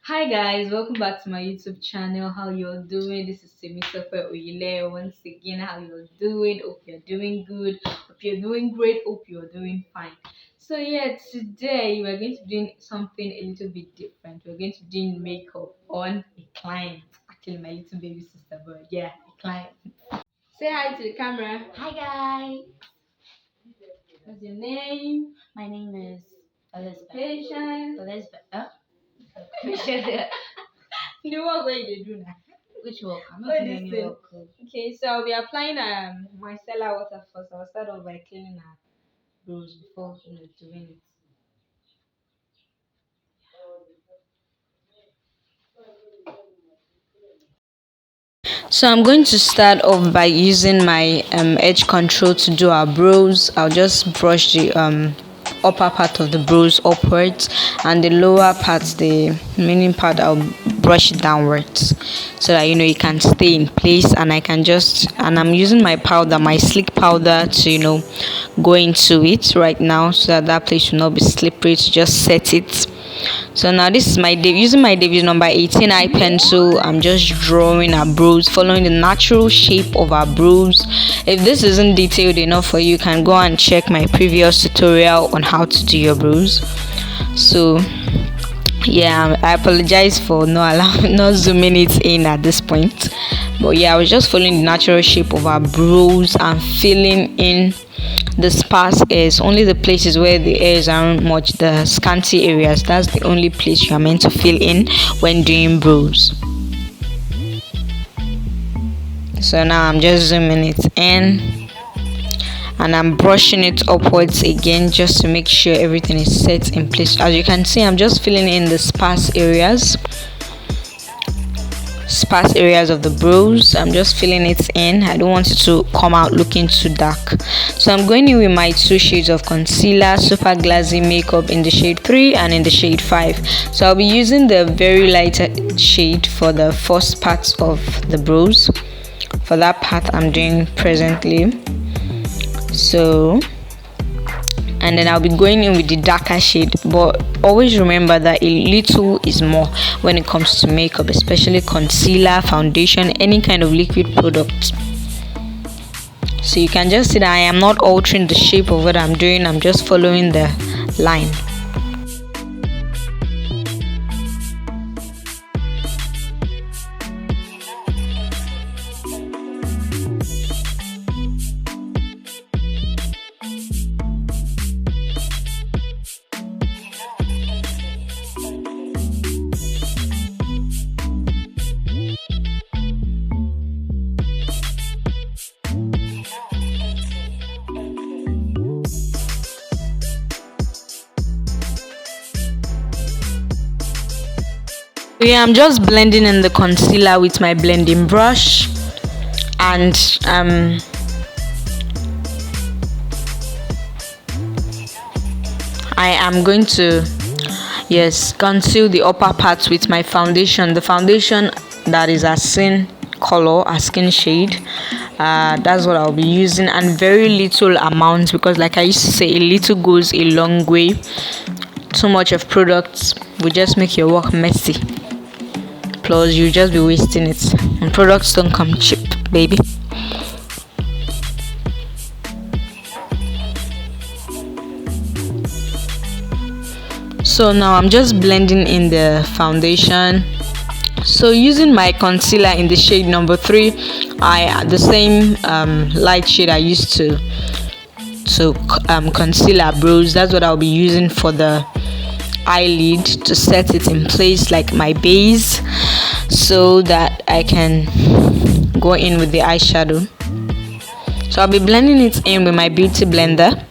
Hi guys, welcome back to my YouTube channel. How you're doing? This is Simisofe Oyile. Once again, how you're doing? Hope you're doing good. Hope you're doing great. Hope you're doing fine. So yeah, today we're going to be doing something a little bit different. We're going to be doing makeup on a client. Actually, my little baby sister, but yeah, a client. Say hi to the camera. Hi guys, What's your name? my name is Elizabeth. Patient. Elizabeth. The work where you do now. Which work? I'm What not doing is any this? work. Okay, so I'll be applying micellar water first. I'll start off by cleaning our brows before doing it. So I'm going to start off by using my edge control to do our brows. I'll just brush the upper part of the brows upwards, and the lower part, the remaining part, I'll brush it downwards so that it can stay in place. And I'm using my powder, my sleek powder, to go into it right now so that that place will not be slippery, to just set it. So now this is using my David's number 18 eye pencil. I'm just drawing our brows, following the natural shape of our brows. If this isn't detailed enough for you, you can go and check my previous tutorial on how to do your brows. So yeah, I apologize for not zooming it in at this point, but yeah, I was just following the natural shape of our brows and filling in the sparse areas. Only the places where the hairs aren't much, the scanty areas, that's the only place you are meant to fill in when doing brows. So now I'm just zooming it in, and I'm brushing it upwards again just to make sure everything is set in place. As you can see, I'm just filling in the sparse areas of the brows. I'm just filling it in. I don't want it to come out looking too dark, so I'm going in with my two shades of concealer, super glazy makeup, in the shade 3 and in the shade 5. So I'll be using the very light shade for the first part of the brows. For that part I'm doing presently. So, and then I'll be going in with the darker shade, but always remember that a little is more when it comes to makeup, especially concealer, foundation, any kind of liquid product. So you can just see that I am not altering the shape of what I'm doing. I'm just following the line. Yeah, I'm just blending in the concealer with my blending brush, and I am going to, yes, conceal the upper part with my foundation, the foundation that is a skin color, a skin shade. That's what I'll be using, and very little amount, because like I used to say, a little goes a long way. Too much of products will just make your work messy, plus you just be wasting it, and products don't come cheap, baby. So now I'm just blending in the foundation. So using my concealer in the shade number 3, the same light shade I used to conceal our brows, that's what I'll be using for the eyelid, to set it in place like my base, so that I can go in with the eyeshadow. So I'll be blending it in with my beauty blender.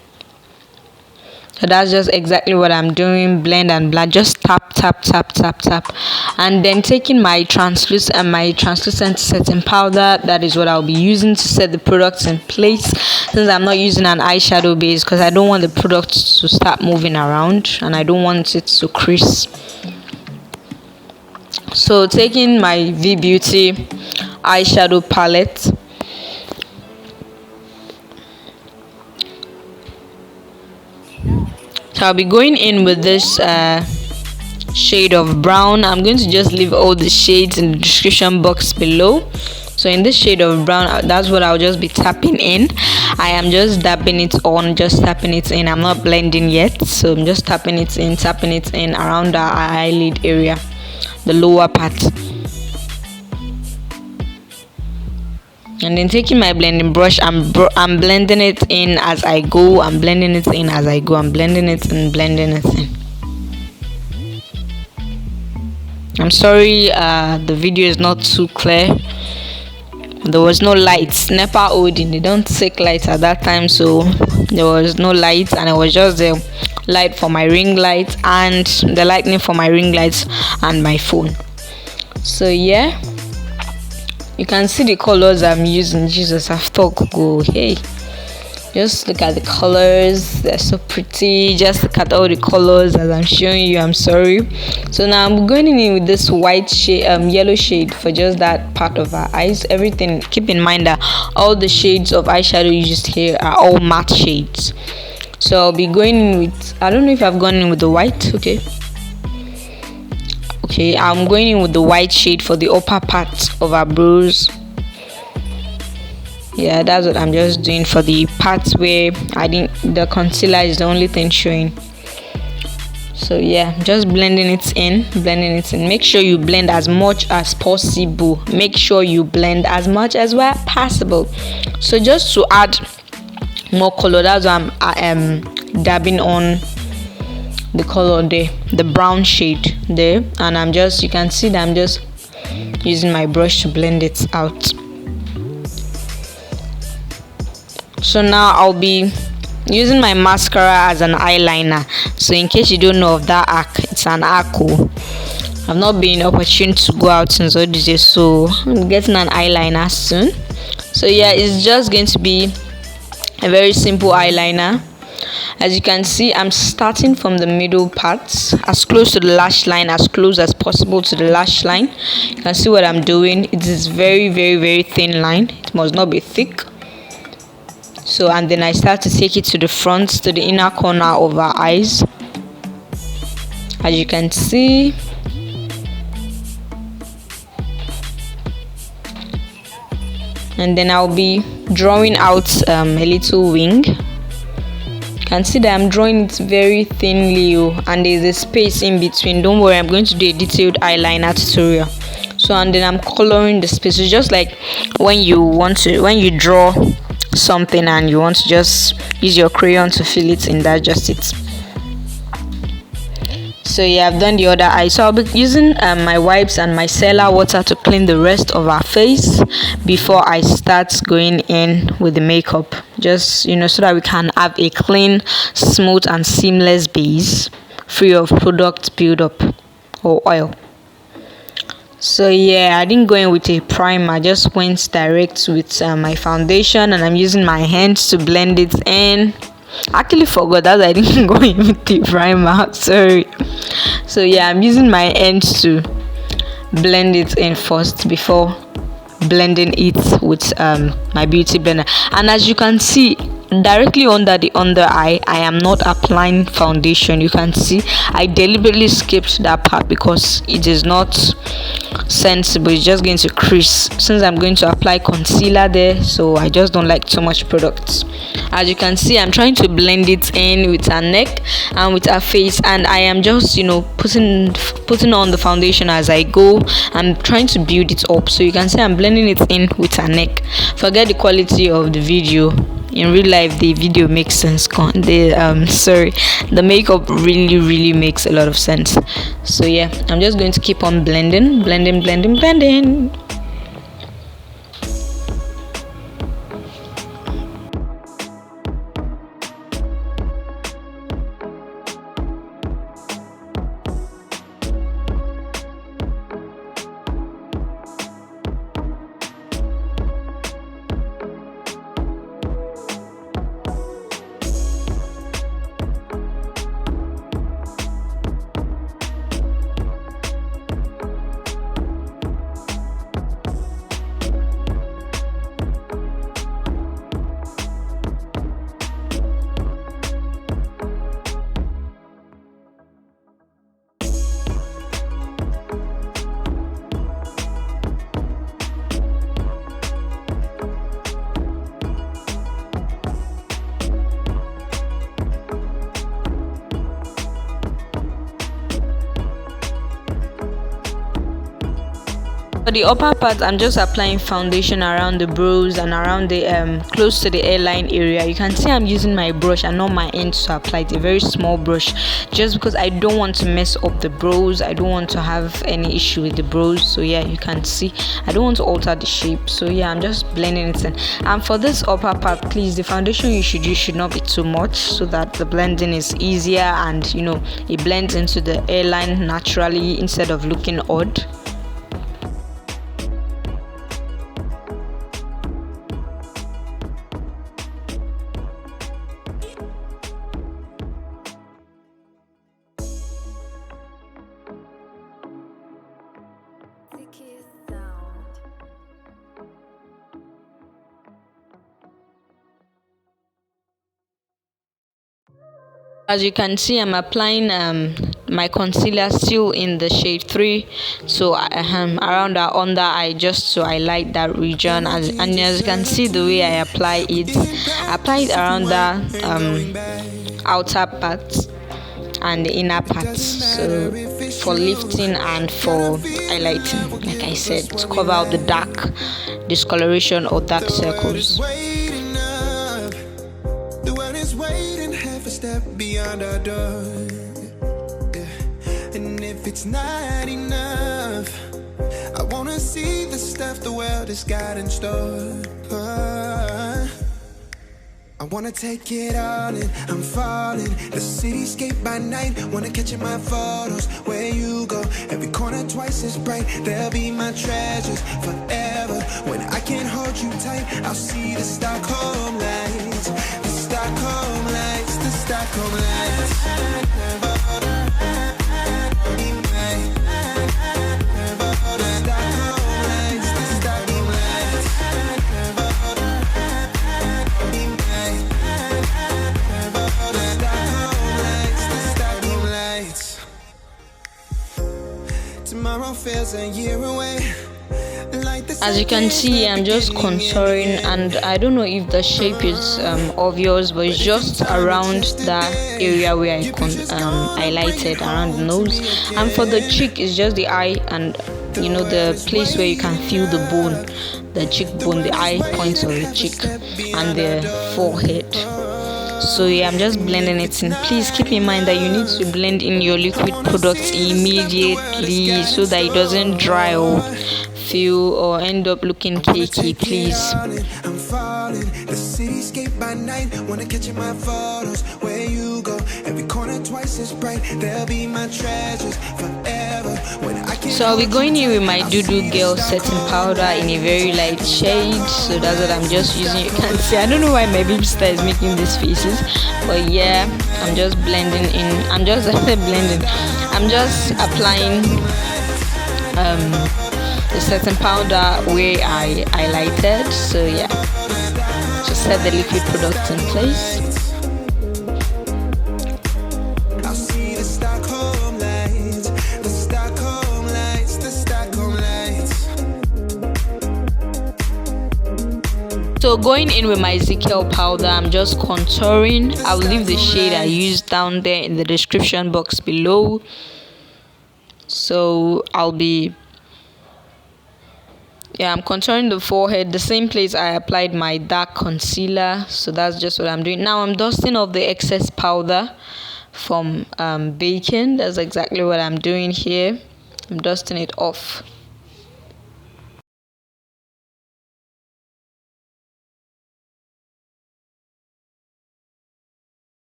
So that's just exactly what I'm doing. Blend and blend, just tap tap tap tap tap, and then taking my translucent setting powder. That is what I'll be using to set the products in place, since I'm not using an eyeshadow base, because I don't want the products to start moving around and I don't want it to crease. So taking my V Beauty eyeshadow palette, so I'll be going in with this shade of brown. I'm going to just leave all the shades in the description box below. So in this shade of brown, that's what I'll just be tapping in. I am just dabbing it on, just tapping it in. I'm not blending yet, so I'm just tapping it in around the eyelid area, the lower part. And then taking my blending brush, I'm blending it in as I go. I'm blending it in as I go. I'm blending it and blending it in. I'm sorry, the video is not too clear. There was no lights. NEPA holding, they don't take lights at that time, so there was no lights, and it was just the light for my ring light and the lightning for my ring lights and my phone. So yeah, you can see the colors I'm using. Jesus, I've talked. Go, hey, just look at the colors, they're so pretty. Just look at all the colors as I'm showing you. I'm sorry. So now I'm going in with this white shade, yellow shade for just that part of our eyes. Everything, keep in mind that all the shades of eyeshadow used here are all matte shades. So I'll be going in with, I don't know if I've gone in with the white. Okay, I'm going in with the white shade for the upper part of our brows. Yeah, that's what I'm just doing for the parts where the concealer is the only thing showing. So yeah, just blending it in. Make sure you blend as much as possible. Make sure you blend as much as well possible. So just to add more color, that's why I am dabbing on the color there, the brown shade there, and you can see that I'm just using my brush to blend it out. So now I'll be using my mascara as an eyeliner. So in case you don't know of that arc, it's an arc. I've not been opportune to go out since all this day, so I'm getting an eyeliner soon. So yeah, it's just going to be a very simple eyeliner. As you can see, I'm starting from the middle parts, as close to the lash line, as close as possible to the lash line. You can see what I'm doing. It is very, very, very thin line. It must not be thick. So, and then I start to take it to the front, to the inner corner of our eyes, as you can see. And then I'll be drawing out a little wing. You can see that I'm drawing it very thinly, and there's a space in between. Don't worry, I'm going to do a detailed eyeliner tutorial. So, and then I'm coloring the space. It's just like when you draw something and you want to just use your crayon to fill it in, that's just it. So yeah, I've done the other eye. So I'll be using my wipes and my micellar water to clean the rest of our face before I start going in with the makeup, just so that we can have a clean, smooth and seamless base free of product buildup or oil. So yeah, I didn't go in with a primer, I just went direct with my foundation, and I'm using my hands to blend it in. I actually forgot that I didn't go in with the primer, sorry. So yeah, I'm using my hands to blend it in first before blending it with my beauty blender. And as you can see, directly under the under eye, I am not applying foundation. You can see I deliberately skipped that part because it is not sensible. It's just going to crease since I'm going to apply concealer there, so I just don't like too much product. As you can see, I'm trying to blend it in with her neck and with her face, and I am just putting on the foundation as I go. I'm trying to build it up, so you can see I'm blending it in with her neck. Forget the quality of the video. In real life, the video makes sense. The makeup really makes a lot of sense. So yeah, I'm just going to keep on blending. For the upper part, I'm just applying foundation around the brows and around the close to the hairline area. You can see I'm using my brush and not my ends to apply it, a very small brush, just because I don't want to mess up the brows. I don't want to have any issue with the brows. So yeah, you can see I don't want to alter the shape. So yeah, I'm just blending it in. And for this upper part, please, the foundation you should use should not be too much, so that the blending is easier and it blends into the hairline naturally instead of looking odd. As you can see, I'm applying my concealer still in the shade 3, so around our under eye, just to highlight that region. And as you can see, the way I apply it around the outer part and the inner parts, so for lifting and for highlighting, like I said, to cover up the dark discoloration or dark circles. Step beyond our door, yeah. And if it's not enough, I wanna see the stuff the world has got in store. I wanna take it all in, I'm falling. The cityscape by night, wanna catch in my photos. Where you go, every corner twice as bright. They'll be my treasures forever. When I can't hold you tight, I'll see the Stockholm lights. The Stockholm lights, the Stockholm lights. As you can see, I'm just contouring, and I don't know if the shape is obvious, but it's just around that area where I highlighted around the nose. And for the cheek, it's just the eye and the place where you can feel the bone, the cheekbone, the eye points of the cheek, and the forehead. So yeah, I'm just blending it in. Please keep in mind that you need to blend in your liquid products immediately, so that it doesn't dry or feel or end up looking cakey, please. I'm falling, the cityscape by night, wanna catch in my photos. Where you go, every corner twice as bright. They'll be my treasures forever. So I'll be going in with my Dudu Girl setting powder in a very light shade. So that's what I'm just using. You can see, I don't know why my baby star is making these faces, but yeah, I'm just blending in. I'm just blending. I'm just applying the setting powder where I highlighted. So yeah, just set the liquid product in place. So going in with my Zikel powder, I'm just contouring. I'll leave the shade I used down there in the description box below. So I'm contouring the forehead, the same place I applied my dark concealer. So that's just what I'm doing. Now I'm dusting off the excess powder from baking. That's exactly what I'm doing here. I'm dusting it off.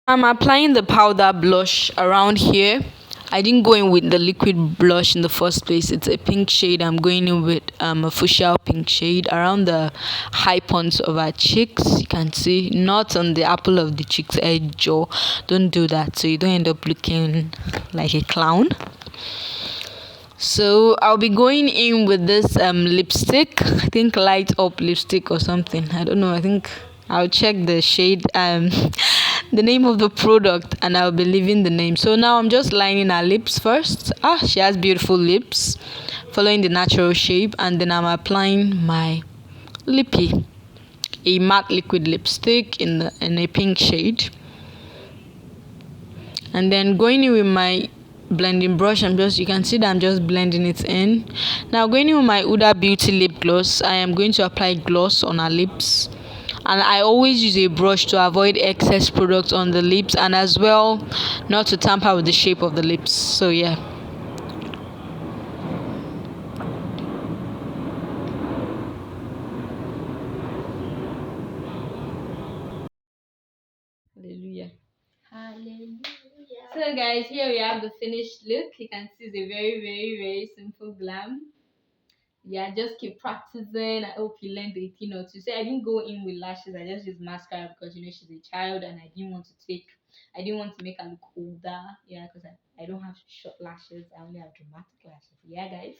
I'm applying the powder blush around here. I didn't go in with the liquid blush in the first place. It's a pink shade. I'm going in with a fuchsia pink shade around the high points of our cheeks. You can see, not on the apple of the cheeks edge. Or don't do that, so you don't end up looking like a clown. So I'll be going in with this lipstick. I think light up lipstick or something. I don't know. I think I'll check the shade, the name of the product, and I'll be leaving the name. So now I'm just lining her lips first. She has beautiful lips, following the natural shape, and then I'm applying my lippy, a matte liquid lipstick in a pink shade, and then going in with my blending brush, you can see that I'm just blending it in. Now going in with my Huda Beauty lip gloss, I am going to apply gloss on our lips. And I always use a brush to avoid excess product on the lips, and as well not to tamper with the shape of the lips. So yeah. Hallelujah. Hallelujah. So guys, here we have the finished look. You can see it's a very simple glam. Yeah, just keep practicing. I hope you learned a thing or two. So I didn't go in with lashes. I just used mascara because she's a child, and I didn't want to make her look older. Yeah, because I don't have short lashes. I only have dramatic lashes. Yeah, guys.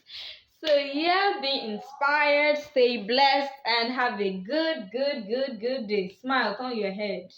So yeah, be inspired, stay blessed, and have a good day. Smile, turn your head.